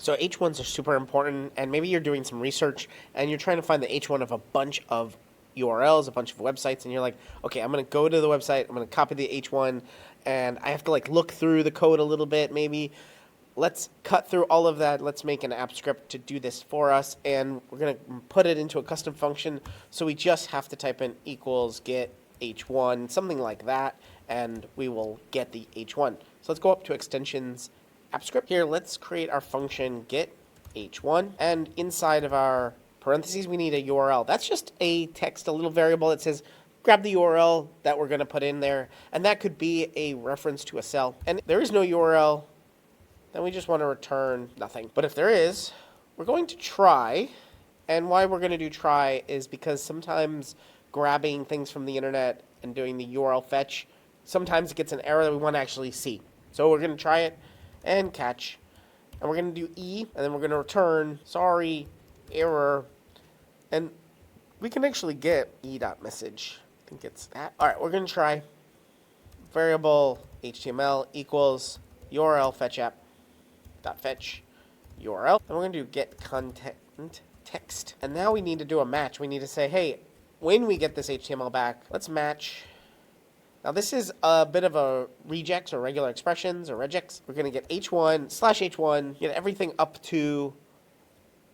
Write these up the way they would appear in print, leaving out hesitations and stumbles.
So H1s are super important, and maybe you're doing some research and you're trying to find the H1 of a bunch of URLs, a bunch of websites, and you're like, okay, I'm going to go to the website, I'm going to copy the H1, and I have to like look through the code a little bit maybe. Let's cut through all of that. Let's make an app script to do this for us, and we're going to put it into a custom function. So we just have to type in equals get H1, something like that, and we will get the H1. So let's go up to extensions, app script. Here, let's create our function get H1, and inside of our parentheses, we need a URL. That's just a text, a little variable that says, grab the URL that we're going to put in there, and that could be a reference to a cell. And if there is no URL, then we just want to return nothing. But if there is, we're going to try, and why we're going to do try is because sometimes grabbing things from the internet and doing the URL fetch, sometimes it gets an error that we want to actually see. So we're going to try it and catch, and we're going to do E, and then we're going to return, sorry, error, and we can actually get e.message. I think it's that. All right, we're going to try variable HTML equals URL fetch app dot fetch URL, and we're going to do get content text. And now we need to do a match. We need to say, hey, when we get this HTML back, let's match. Now this is a bit of a regex or regular expressions or regex. We're going to get H1 slash H1, get everything up to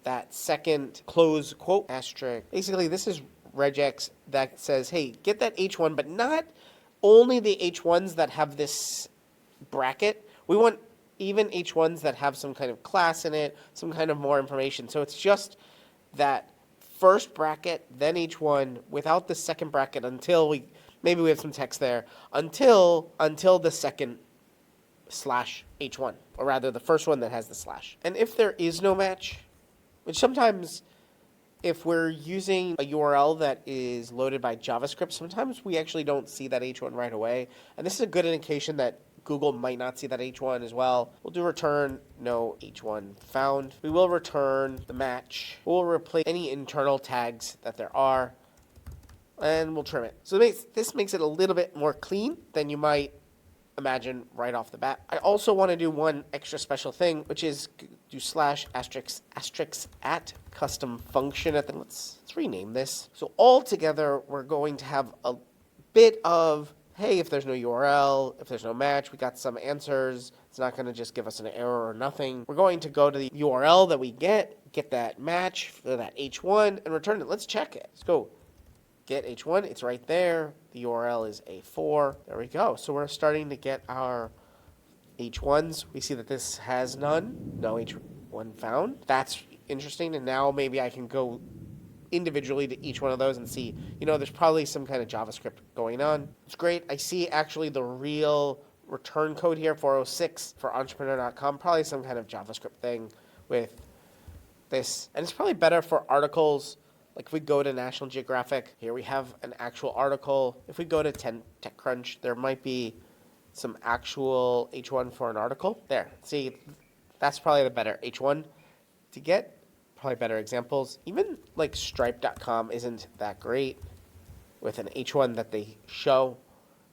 that second close quote asterisk. Basically, this is regex that says, hey, get that H1, but not only the H1s that have this bracket. We want even H1s that have some kind of class in it, some kind of more information. So it's just that first bracket, then H1, without the second bracket until maybe we have some text there, until the second slash H1, or rather the first one that has the slash. And if there is no match, which sometimes if we're using a URL that is loaded by JavaScript, sometimes we actually don't see that H1 right away. And this is a good indication that Google might not see that H1 as well. We'll do return no H1 found. We will return the match. We'll replace any internal tags that there are, and we'll trim it. So this makes it a little bit more clean than you might imagine right off the bat. I also want to do one extra special thing, which is do slash asterisk at custom function at the, let's rename this. So all together, we're going to have a bit of, hey, if there's no URL, if there's no match, we got some answers. It's not going to just give us an error or nothing. We're going to go to the URL that we get that match for that H1 and return it. Let's check it. Let's go. Get H1, it's right there. The URL is A4. There we go. So we're starting to get our H1s. We see that this has none. No H1 found. That's interesting. And now maybe I can go individually to each one of those and see, there's probably some kind of JavaScript going on. It's great. I see actually the real return code here, 406 for entrepreneur.com. Probably some kind of JavaScript thing with this. And it's probably better for articles. Like if we go to National Geographic, here we have an actual article. If we go to TechCrunch, there might be some actual H1 for an article. There, see, that's probably the better H1 to get. Probably better examples. Even like Stripe.com isn't that great with an H1 that they show,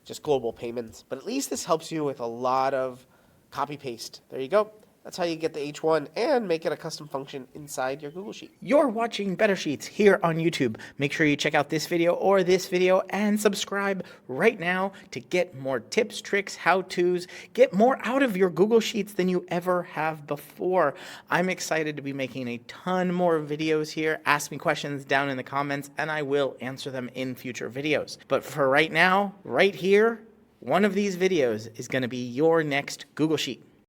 just global payments. But at least this helps you with a lot of copy paste. There you go. That's how you get the H1 and make it a custom function inside your Google Sheet. You're watching Better Sheets here on YouTube. Make sure you check out this video or this video and subscribe right now to get more tips, tricks, how-tos, get more out of your Google Sheets than you ever have before. I'm excited to be making a ton more videos here. Ask me questions down in the comments and I will answer them in future videos. But for right now, right here, one of these videos is going to be your next Google Sheet.